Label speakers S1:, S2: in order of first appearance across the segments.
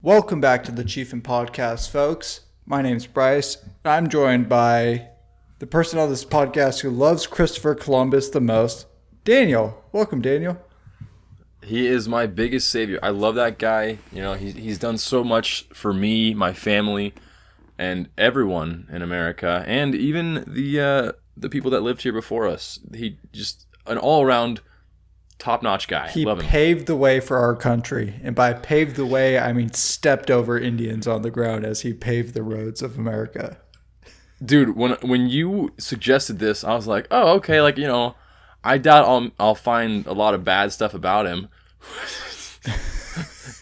S1: Welcome back to the Chiefin podcast, folks. My name's Bryce. I'm joined by the person on this podcast who loves Christopher Columbus the most, Daniel. Welcome, Daniel.
S2: He is my biggest savior. I love that guy. You know, he's done so much for me, my family, and everyone in America, and even the people that lived here before us. He just an all-around top-notch guy.
S1: He
S2: Love him.
S1: paved the way for our country. And by paved the way, I mean stepped over Indians on the ground as he paved the roads of America.
S2: Dude, when you suggested this, I was like, oh, okay, like, you know, I doubt I'll find a lot of bad stuff about him.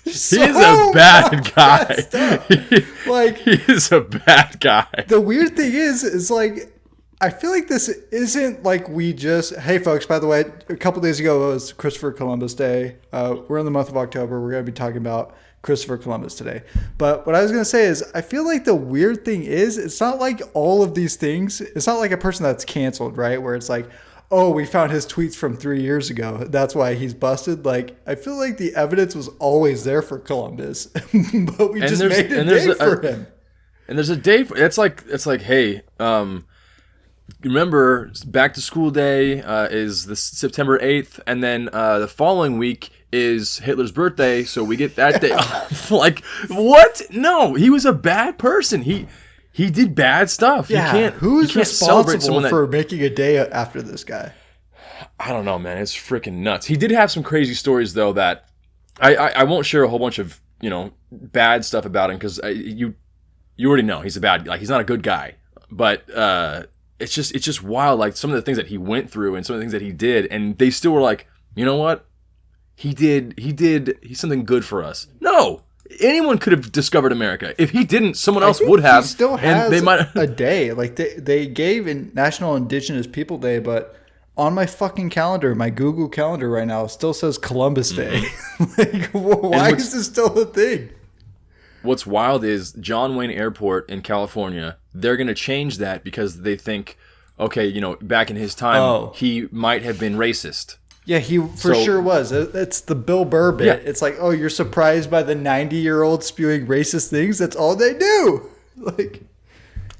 S2: He's a bad guy. He's a bad guy.
S1: The weird thing is like, I feel like this isn't like we just, hey folks, by the way, a couple days ago was Christopher Columbus Day. We're in the month of October. We're going to be talking about Christopher Columbus today. But what I was going to say is, I feel like the weird thing is, it's not like all of these things, it's not like a person that's canceled, right? Where it's like, oh, we found his tweets from 3 years ago. That's why he's busted. Like, I feel like the evidence was always there for Columbus, but we just made a day for him.
S2: And there's a day for it's like, hey, remember, back to school day is the September 8th, and then the following week is Hitler's birthday, so we get that day off. Like, what? No, he was a bad person. He did bad stuff.
S1: Yeah, who's responsible for making a day after this guy?
S2: I don't know, man. It's freaking nuts. He did have some crazy stories, though, that I won't share a whole bunch of, you know, bad stuff about him, because you already know he's a bad, like, he's not a good guy. But it's just wild, like some of the things that he went through and some of the things that he did, and they still were like, you know what? He's something good for us. No, anyone could have discovered America. If he didn't, someone else would have.
S1: He still has a day. Like they gave in National Indigenous People Day, but on my fucking calendar, my Google calendar right now, it still says Columbus Day. Like, why is this still a thing?
S2: What's wild is John Wayne Airport in California, they're going to change that because they think, okay, you know, back in his time, he might have been racist.
S1: Yeah, he sure was. It's the Bill Burr bit. Yeah. It's like, oh, you're surprised by the 90-year-old spewing racist things? That's all they do. Like,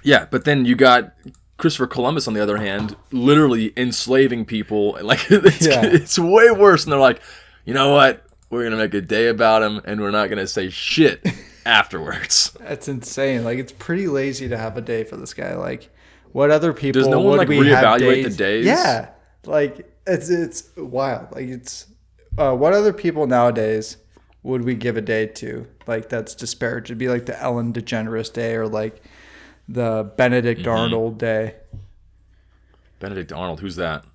S2: yeah, but then you got Christopher Columbus, on the other hand, literally enslaving people. Like, it's way worse. And they're like, you know what? We're going to make a day about him, and we're not going to say shit afterwards.
S1: That's insane. Like, it's pretty lazy to have a day for this guy. Like, what other people
S2: does no one like reevaluate the days?
S1: Yeah, like it's wild. Like, it's what other people nowadays would we give a day to? Like, that's disparaged. It'd be like the Ellen DeGeneres Day or like the Benedict Arnold Day.
S2: Benedict Arnold, who's that?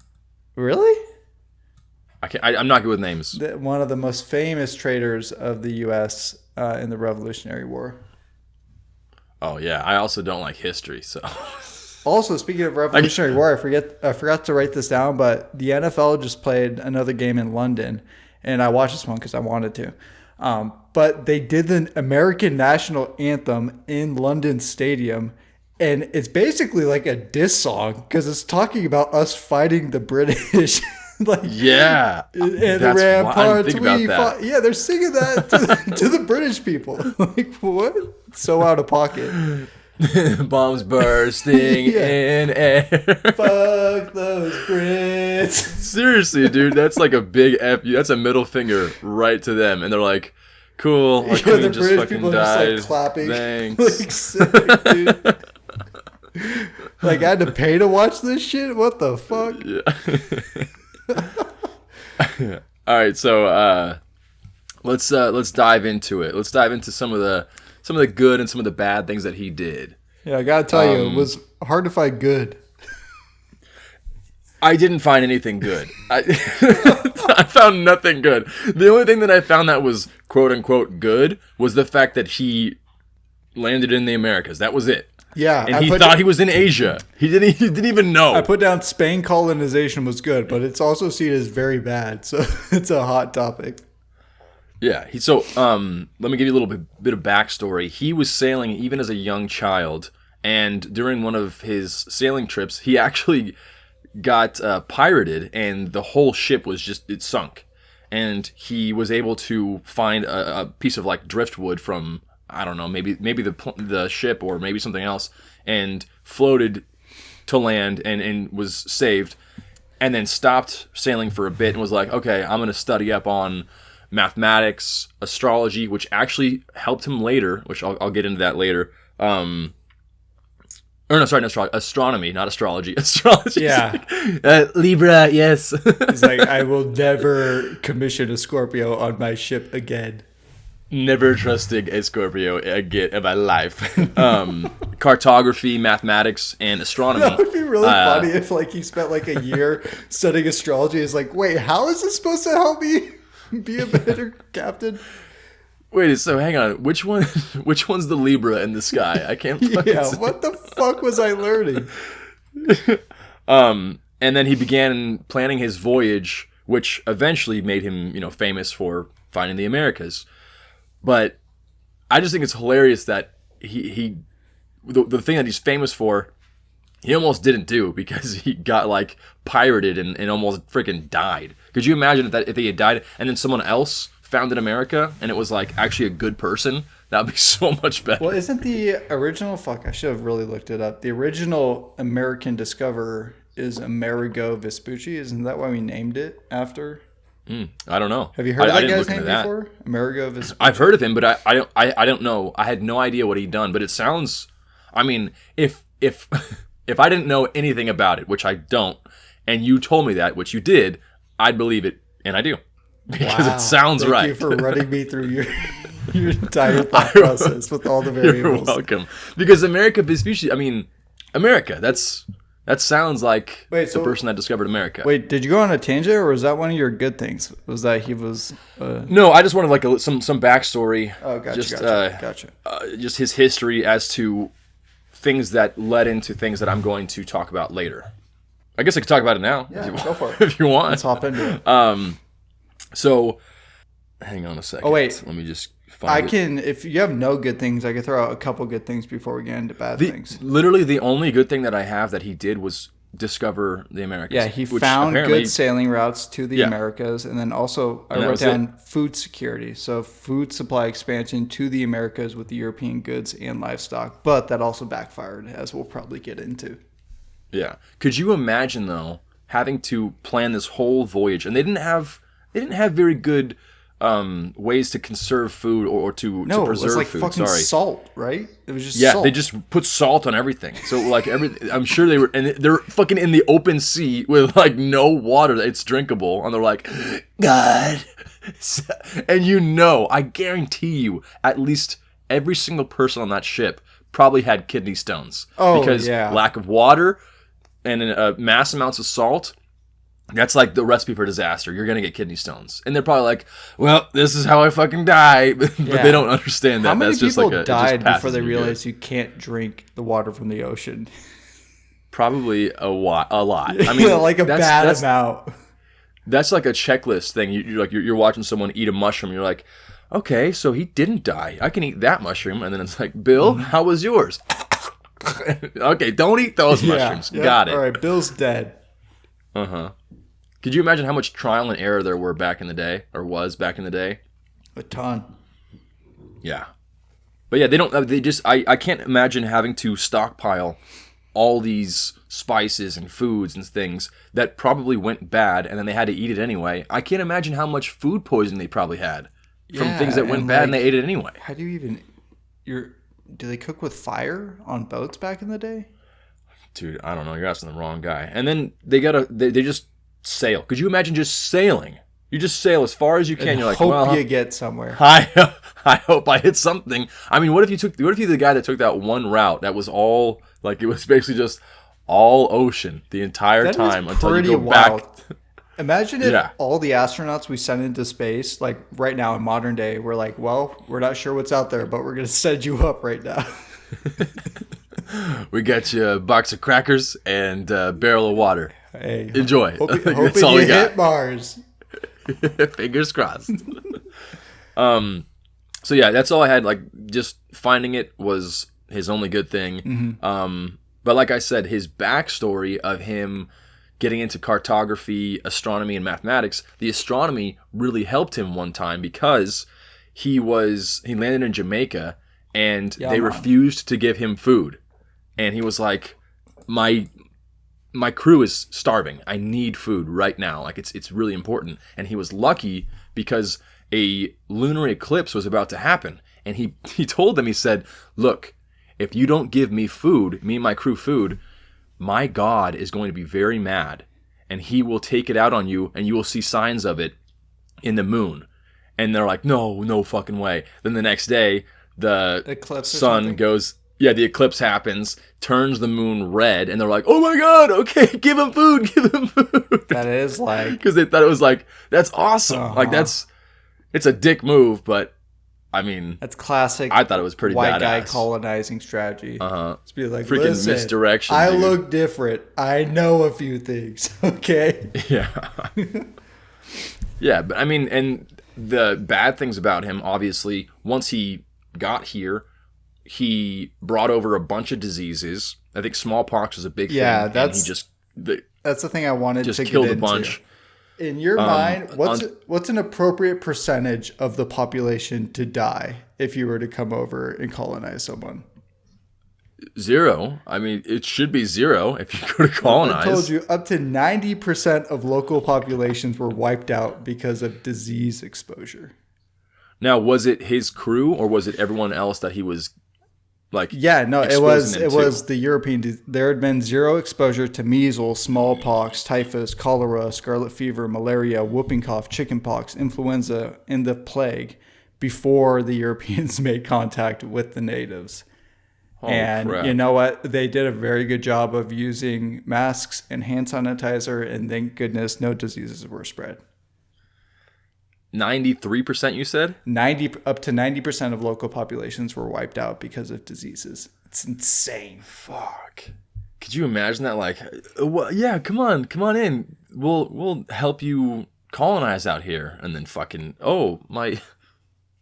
S1: Really?
S2: I'm not good with names.
S1: One of the most famous traitors of the U.S. In the Revolutionary War.
S2: Oh yeah, I also don't like history. So,
S1: also speaking of Revolutionary War, I forgot to write this down, but the NFL just played another game in London, and I watched this one because I wanted to. But they did the American national anthem in London Stadium, and it's basically like a diss song because it's talking about us fighting the British. Like,
S2: yeah,
S1: and the ramparts we fought. Yeah, they're singing that to the British people. Like, what? So out of pocket.
S2: Bombs bursting in air.
S1: Fuck those Brits.
S2: Seriously, dude, that's like a big F. That's a middle finger right to them, and they're like, "Cool, like,
S1: the just British fucking people died. Just like clapping.
S2: Thanks."
S1: Like, sick, dude. Like, I had to pay to watch this shit. What the fuck?
S2: Yeah. All right, so let's dive into it. Let's dive into some of the good and some of the bad things that he did.
S1: Yeah, I gotta tell you, it was hard to find good.
S2: I didn't find anything good. I found nothing good. The only thing that I found that was quote unquote good was the fact that he landed in the Americas. That was it.
S1: Yeah,
S2: and he thought he was in Asia. He didn't even know.
S1: I put down Spain colonization was good, but it's also seen as very bad. So it's a hot topic.
S2: Yeah. Let me give you a little bit of backstory. He was sailing even as a young child, and during one of his sailing trips, he actually got pirated, and the whole ship was it sunk. and he was able to find a piece of like driftwood from, I don't know, maybe the ship or maybe something else, and floated to land and was saved, and then stopped sailing for a bit and was like, okay, I'm going to study up on mathematics, astrology, which actually helped him later, which I'll get into that later. Or no, sorry, not astronomy, not astrology. Astrology.
S1: Yeah.
S2: Libra, yes.
S1: He's like, I will never commission a Scorpio on my ship again.
S2: Never trusting a Scorpio again in my life. Cartography, mathematics, and astronomy.
S1: That would be really funny if like he spent like a year studying astrology. He's like, wait, how is this supposed to help me be a better captain?
S2: Wait, so hang on. Which one's the Libra in the sky? I can't fucking
S1: Yeah,
S2: say.
S1: what the fuck was I learning?
S2: And then he began planning his voyage, which eventually made him, famous for finding the Americas. But I just think it's hilarious that the thing that he's famous for, he almost didn't do because he got like pirated and almost freaking died. Could you imagine if he had died and then someone else founded America and it was like actually a good person? That would be so much better.
S1: Well, isn't the original, I should have really looked it up. The original American discoverer is Amerigo Vespucci. Isn't that why we named it after?
S2: I don't know.
S1: Have you heard of that guy's name
S2: that
S1: before? Amerigo Vespucci.
S2: I've heard of him, but I don't know. I had no idea what he'd done, but it sounds, I mean, if I didn't know anything about it, which I don't, and you told me that, which you did, I'd believe it, and I do. Because it sounds right.
S1: Thank you for running me through your entire thought process with all the variables.
S2: You're welcome. Because America Vespucci, I mean, America, that sounds like the person that discovered America.
S1: Wait, did you go on a tangent, or was that one of your good things? Was that he was...
S2: No, I just wanted like some backstory.
S1: Oh, gotcha.
S2: Just his history as to things that led into things that I'm going to talk about later. I guess I could talk about it now.
S1: Yeah, go for it.
S2: If you want.
S1: Let's hop into it.
S2: So, hang on a second.
S1: Oh, wait.
S2: Let me just find it.
S1: If you have no good things, I can throw out a couple good things before we get into bad things.
S2: Literally, the only good thing that I have that he did was discover the Americas.
S1: Yeah, he found good sailing routes to the Americas, and then also I wrote down food security. So food supply expansion to the Americas with the European goods and livestock, but that also backfired, as we'll probably get into.
S2: Yeah. Could you imagine, though, having to plan this whole voyage, and they didn't have very good ways to conserve food or to preserve food.
S1: No, it was like fucking salt, right? It was just
S2: salt. They just put salt on everything. So like I'm sure they were, and they're fucking in the open sea with like no water that's drinkable, and they're like, God, and I guarantee you, at least every single person on that ship probably had kidney stones.
S1: Oh,
S2: because lack of water and mass amounts of salt. That's like the recipe for disaster. You're going to get kidney stones. And they're probably like, well, this is how I fucking die. But they don't understand that.
S1: How many
S2: That's just
S1: people
S2: like
S1: died before they realized you can't drink the water from the ocean?
S2: Probably a lot. I mean,
S1: like a bad amount.
S2: That's like a checklist thing. You're watching someone eat a mushroom. You're like, okay, so he didn't die. I can eat that mushroom. And then it's like, Bill, how was yours? Okay, don't eat those mushrooms. Got it.
S1: All right, Bill's dead.
S2: Uh-huh. Could you imagine how much trial and error there were back in the day, or was back in the day?
S1: A ton.
S2: Yeah. But yeah, I can't imagine having to stockpile all these spices and foods and things that probably went bad, and then they had to eat it anyway. I can't imagine how much food poisoning they probably had from things that went bad and they ate it anyway.
S1: How do you even... Do they cook with fire on boats back in the day?
S2: Dude, I don't know. You're asking the wrong guy. And then they just sail. Could you imagine just sailing? You just sail as far as you can.
S1: And
S2: you're like,
S1: hope you get somewhere.
S2: I hope I hit something. I mean, what if you're the guy that took that one route that was all like, it was basically just all ocean the entire time until you go back.
S1: Imagine if all the astronauts we send into space, like right now in modern day, we're like, well, we're not sure what's out there, but we're going to send you up right now.
S2: We got you a box of crackers and a barrel of water.
S1: Hey,
S2: enjoy.
S1: That's all we got. Hit Mars.
S2: Fingers crossed. So yeah, that's all I had. Like, just finding it was his only good thing.
S1: Mm-hmm.
S2: But like I said, his backstory of him getting into cartography, astronomy, and mathematics. The astronomy really helped him one time because he landed in Jamaica and they refused to give him food. And he was like, my crew is starving. I need food right now. Like it's really important. And he was lucky because a lunar eclipse was about to happen. And he told them, he said, look, if you don't give me food, me and my crew food, my God is going to be very mad. And he will take it out on you and you will see signs of it in the moon. And they're like, no fucking way. Then the next day, the sun goes, the eclipse happens, turns the moon red, and they're like, oh my God, okay, give him food.
S1: That is like...
S2: Because they thought it was like, that's awesome. Like, it's a dick move, but, I mean...
S1: That's classic.
S2: I thought it was pretty
S1: white
S2: badass.
S1: guy colonizing strategy. It's be like,
S2: freaking misdirection,
S1: I
S2: dude.
S1: look different. I know a few things, okay?
S2: Yeah. Yeah, but I mean, and the bad things about him, obviously, once he got here, he brought over a bunch of diseases. I think smallpox was a big thing.
S1: Yeah,
S2: that's
S1: the thing I wanted to
S2: killed
S1: get
S2: a bunch.
S1: In your mind, what's an appropriate percentage of the population to die if you were to come over and colonize someone?
S2: 0. I mean, it should be 0 if you go to colonize.
S1: I told you up to 90% of local populations were wiped out because of disease exposure.
S2: Now, was it his crew or was it everyone else that he was like?
S1: Yeah, no, it was the European. There had been 0 exposure to measles, smallpox, typhus, cholera, scarlet fever, malaria, whooping cough, chickenpox, influenza, and the plague before the Europeans made contact with the natives. And
S2: crap.
S1: You know what? They did a very good job of using masks and hand sanitizer, and thank goodness no diseases were spread.
S2: 93%, you said?
S1: Up to 90% of local populations were wiped out because of diseases. It's insane.
S2: Fuck. Could you imagine that? Like, well, yeah, come on in. We'll help you colonize out here, and then fucking, my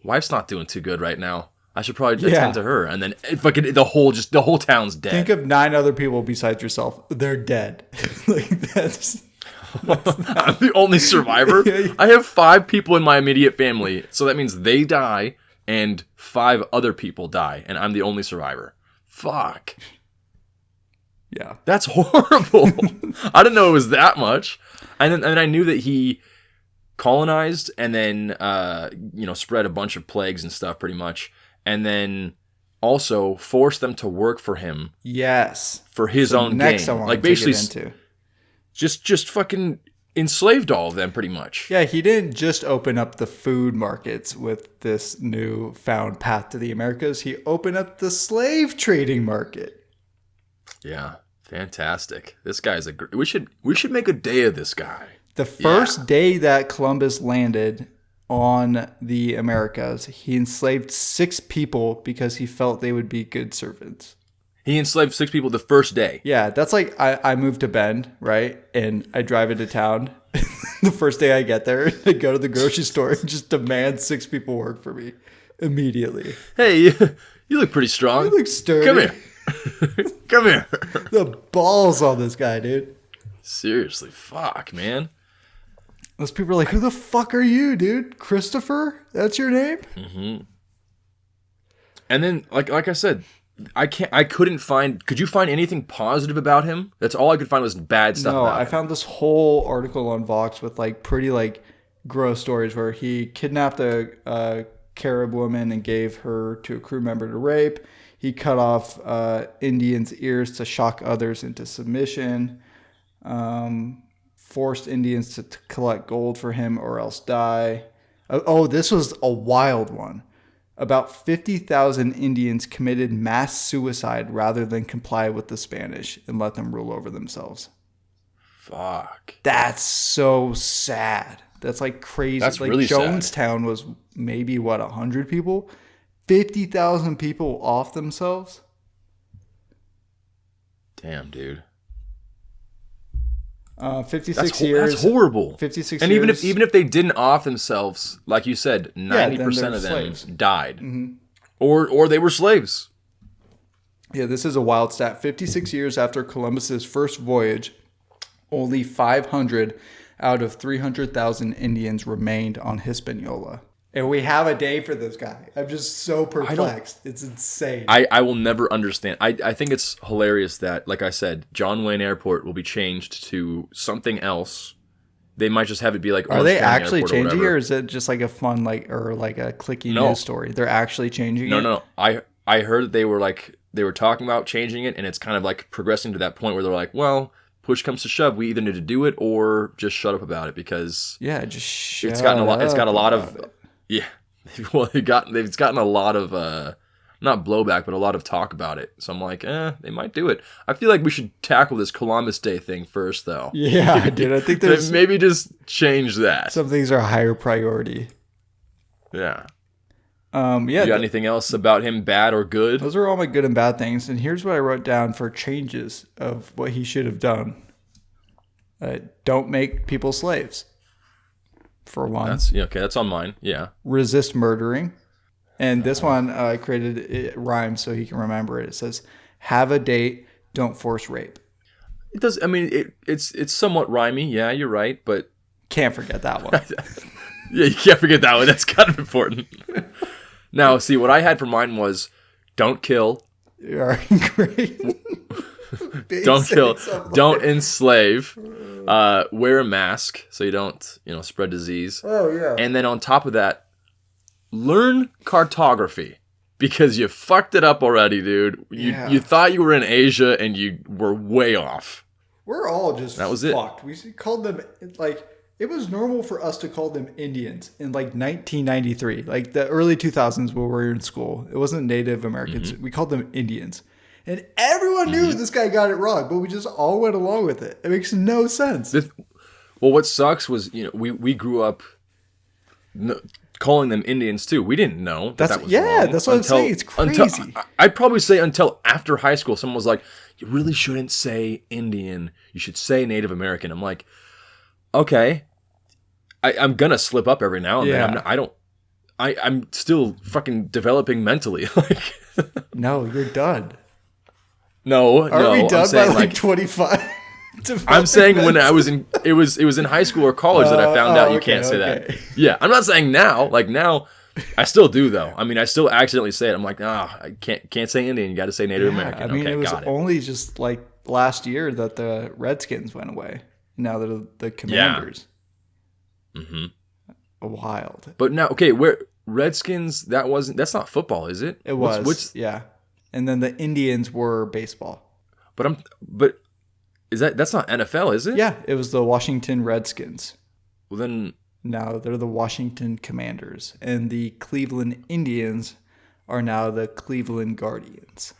S2: wife's not doing too good right now. I should probably attend to her, and then fucking the whole town's dead.
S1: Think of 9 other people besides yourself. They're dead. Like that's
S2: I'm the only survivor. I have 5 people in my immediate family, so that means they die and 5 other people die, and I'm the only survivor. Fuck.
S1: Yeah,
S2: that's horrible. I didn't know it was that much. And then I knew that he colonized and then spread a bunch of plagues and stuff, pretty much. And then also forced them to work for him.
S1: Yes.
S2: For his own gain. Like basically just fucking enslaved all of them pretty much.
S1: Yeah, he didn't just open up the food markets with this new found path to the Americas. He opened up the slave trading market.
S2: Yeah, fantastic. This guy's we should make a day of this guy.
S1: The first day that Columbus landed on the Americas, he enslaved 6 people because he felt they would be good servants.
S2: He enslaved 6 people the first day.
S1: Yeah, that's like I moved to Bend, right? And I drive into town. The first day I get there, I go to the grocery store and just demand 6 people work for me immediately.
S2: Hey, you look pretty strong.
S1: You look sturdy.
S2: Come here. Come here.
S1: The balls on this guy, dude.
S2: Seriously, fuck, man.
S1: Those people are like, who the fuck are you, dude? Christopher? That's your name?
S2: Mm-hmm. And then, like I said, could you find anything positive about him? That's all I could find was bad stuff about him.
S1: I found this whole article on Vox with like pretty like gross stories where he kidnapped a Carib woman and gave her to a crew member to rape. He cut off Indians' ears to shock others into submission. Forced Indians to collect gold for him or else die. This was a wild one. About 50,000 Indians committed mass suicide rather than comply with the Spanish and let them rule over themselves.
S2: Fuck.
S1: That's so sad. That's like crazy.
S2: That's
S1: like
S2: really
S1: Jonestown was maybe 100 people? 50,000 people off themselves?
S2: Damn, dude.
S1: 56 years.
S2: That's horrible.
S1: 56
S2: and
S1: years.
S2: even if they didn't off themselves, like you said, 90% of them
S1: slaves.
S2: died.
S1: Mm-hmm.
S2: Or they were slaves.
S1: Yeah, this is a wild stat. 56 years after Columbus's first voyage, Only 500 out of 300,000 Indians remained on Hispaniola. And we have a day for this guy. I'm just so perplexed. It's insane.
S2: I will never understand. I think it's hilarious that, like I said, John Wayne Airport will be changed to something else. They might just have it be like.
S1: Are they actually changing it, or is it just like a fun a clicky news story? They're actually changing it?
S2: No. I heard that they were talking about changing it, and it's kind of like progressing to that point where they're like, well, push comes to shove, we either need to do it or just shut up about it because
S1: it's
S2: got a lot of. Yeah, well, they've gotten a lot of not blowback, but a lot of talk about it. So I'm like, they might do it. I feel like we should tackle this Columbus Day thing first, though.
S1: Yeah, dude. I think there's
S2: maybe just change that.
S1: Some things are a higher priority.
S2: Yeah.
S1: Yeah.
S2: You got anything else about him, bad or good?
S1: Those are all my good and bad things. And here's what I wrote down for changes of what he should have done. Don't make people slaves. For one.
S2: That's on mine. Yeah.
S1: Resist murdering. And this one I created it rhymes so he can remember it. It says, have a date, don't force rape.
S2: It does. I mean, it's somewhat rhymey. Yeah, you're right, but
S1: can't forget that one.
S2: Yeah, you can't forget that one. That's kind of important. Now, see, what I had for mine was don't kill.
S1: You're great.
S2: Don't kill. Don't enslave. Wear a mask so you don't, spread disease.
S1: Oh, yeah.
S2: And then on top of that, learn cartography because you fucked it up already, dude. You thought you were in Asia and you were way off.
S1: We're all just
S2: that was
S1: fucked. We called them, it was normal for us to call them Indians in 1993, the early 2000s when we were in school. It wasn't Native Americans. Mm-hmm. We called them Indians. And everyone knew this guy got it wrong, but we just all went along with it. It makes no sense.
S2: Well, what sucks was, we grew up calling them Indians too. We didn't know that was wrong.
S1: That's what I'm saying. It's crazy.
S2: I'd probably say until after high school, someone was like, you really shouldn't say Indian. You should say Native American. I'm like, okay. I'm going to slip up every now and then. I'm still fucking developing mentally.
S1: No, you're done.
S2: No,
S1: Are we done by 25?
S2: I'm saying when I was in, it was in high school or college that I found out you can't say that. Yeah, I'm not saying now. Now, I still do though. I mean, I still accidentally say it. I'm like, I can't say Indian. You got to say Native American.
S1: I mean, it was only just last year that the Redskins went away. Now they're the Commanders.
S2: Yeah. Mm-hmm.
S1: Wild.
S2: But now, okay, where Redskins? That's not football, is it?
S1: It was. Yeah. And then the Indians were baseball.
S2: But that's not NFL, is it?
S1: Yeah, it was the Washington Redskins.
S2: Well then,
S1: now they're the Washington Commanders, and the Cleveland Indians are now the Cleveland Guardians.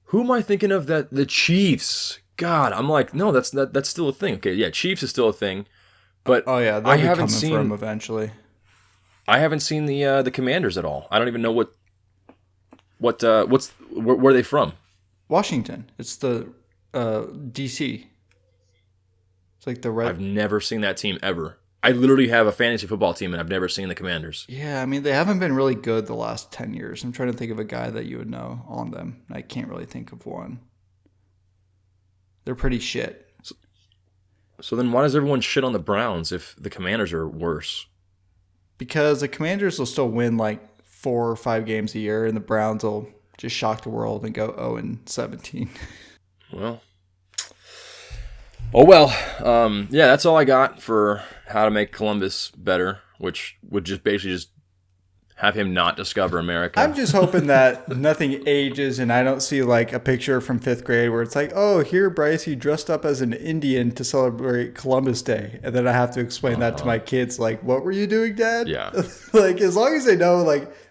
S2: Who am I thinking of? The Chiefs. God, I'm like, no, that's still a thing. Okay, yeah, Chiefs is still a thing, but
S1: I haven't seen them eventually.
S2: I haven't seen the Commanders at all. I don't even know where are they from?
S1: Washington. It's the DC. It's the red.
S2: I've never seen that team ever. I literally have a fantasy football team, and I've never seen the Commanders.
S1: Yeah, I mean, they haven't been really good the last 10 years. I'm trying to think of a guy that you would know on them. I can't really think of one. They're pretty shit.
S2: So then why does everyone shit on the Browns if the Commanders are worse?
S1: Because the Commanders will still win 4 or 5 games a year, and the Browns will just shock the world and go 0-17.
S2: Well. Oh, well. Yeah, that's all I got for how to make Columbus better, which would just basically just have him not discover America.
S1: I'm just hoping that nothing ages and I don't see a picture from 5th grade where it's oh, here, Bryce, you dressed up as an Indian to celebrate Columbus Day. And then I have to explain that to my kids. What were you doing, Dad?
S2: Yeah.
S1: As long as they know,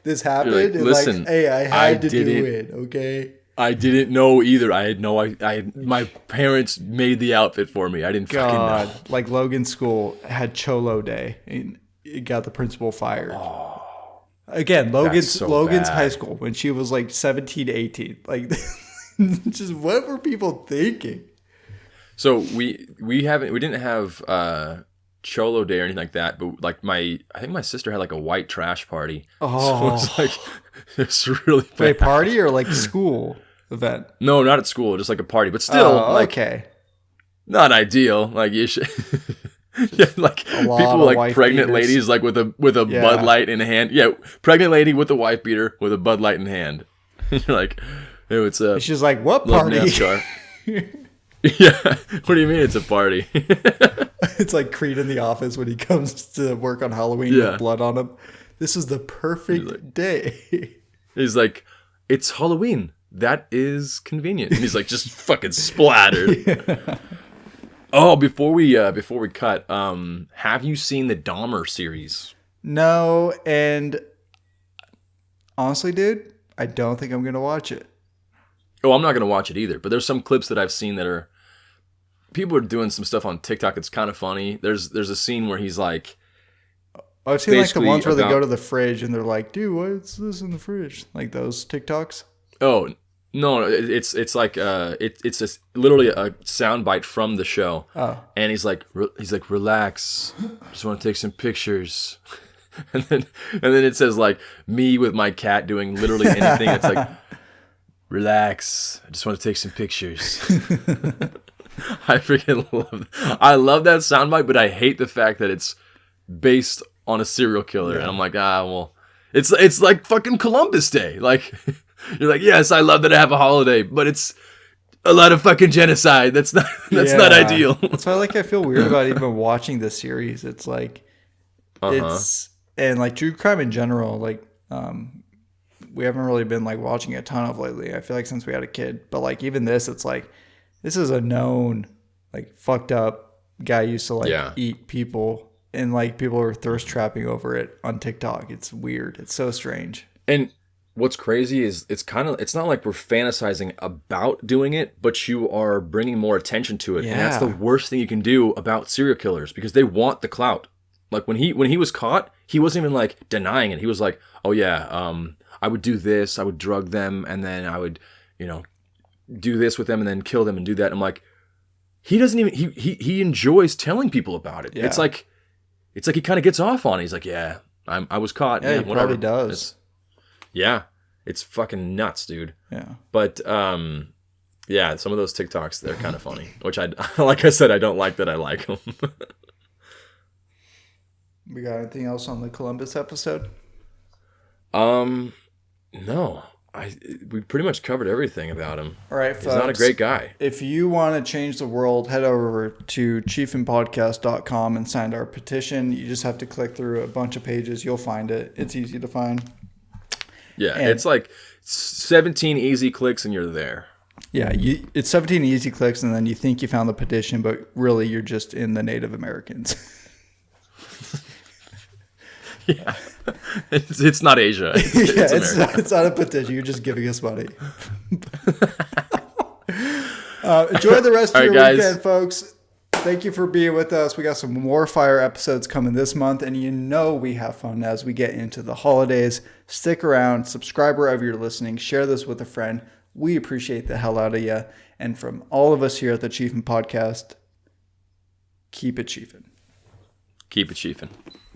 S1: this happened.
S2: Like, listen,
S1: hey, I had to do it, okay?
S2: I didn't know either. I had my parents made the outfit for me. I didn't fucking know.
S1: Logan's school had Cholo Day and it got the principal fired.
S2: Oh.
S1: Again, Logan's high school when she was 17 to 18. Just what were people thinking?
S2: So we didn't have Cholo Day or anything like that, but I think my sister had a white trash party.
S1: Oh,
S2: so it's really bad.
S1: Wait, party or school event?
S2: No, not at school, just a party, but still
S1: okay.
S2: not ideal. Like you should. Yeah, like people like pregnant beaters. Ladies like with a Bud Light in hand. Yeah, pregnant lady with a wife beater with a Bud Light in hand. You're like, hey, what's up?
S1: She's like, what party?
S2: Yeah, what do you mean it's a party?
S1: It's like Creed in The Office when he comes to work on Halloween with blood on him. This is the perfect day. He's
S2: like, it's Halloween. That is convenient. And he's like, just fucking splattered. Yeah. Oh, before we cut, have you seen the Dahmer series?
S1: No, and honestly, dude, I don't think I'm gonna watch it.
S2: Oh, I'm not gonna watch it either. But there's some clips that I've seen that are people are doing some stuff on TikTok. It's kind of funny. There's a scene where he's like,
S1: I've seen like the ones where they go to the fridge and they're like, dude, what's this in the fridge? Like those TikToks.
S2: Oh. No, it's like it's literally a soundbite from the show. Oh. And he's like relax, just want to take some pictures, and then it says like me with my cat doing literally anything. It's like relax, I just want to take some pictures. I freaking love that soundbite, but I hate the fact that it's based on a serial killer, and I'm like well, it's like fucking Columbus Day, like. You're like, yes, I love that I have a holiday, but it's a lot of fucking genocide. That's not ideal.
S1: That's why I feel weird about even watching this series. It's like it's and like true crime in general, like we haven't really been like watching a ton of lately. I feel like since we had a kid. But like even this, it's like this is a known like fucked up guy used to like eat people, and like people are thirst trapping over it on TikTok. It's weird. It's so strange.
S2: And what's crazy is it's not like we're fantasizing about doing it, but you are bringing more attention to it. Yeah. And that's the worst thing you can do about serial killers because they want the clout. Like when he was caught, he wasn't even like denying it. He was like, oh yeah, I would do this, I would drug them, and then I would, do this with them and then kill them and do that. I'm like, he doesn't even he enjoys telling people about it. Yeah. It's like he kind of gets off on it. He's like, yeah, I was caught.
S1: Yeah, he probably does.
S2: Yeah, it's fucking nuts, dude.
S1: Yeah.
S2: But, some of those TikToks, they're kind of funny, which like I said, I don't like that I like them.
S1: We got anything else on the Columbus episode?
S2: No. We pretty much covered everything about him.
S1: All right, folks.
S2: He's not a great guy.
S1: If you want to change the world, head over to chiefinpodcast.com and sign our petition. You just have to click through a bunch of pages. You'll find it. It's easy to find.
S2: Yeah, it's like 17 easy clicks and you're there.
S1: Yeah, it's 17 easy clicks and then you think you found the petition, but really you're just in the Native Americans.
S2: Yeah, it's not Asia.
S1: It's not a petition. You're just giving us money. Enjoy the rest of your weekend, folks. Thank you for being with us. We got some more fire episodes coming this month, and we have fun as we get into the holidays. Stick around, subscribe wherever you're listening, share this with a friend. We appreciate the hell out of you. And from all of us here at the Chiefin Podcast, keep it chiefin'.
S2: Keep it chiefin'.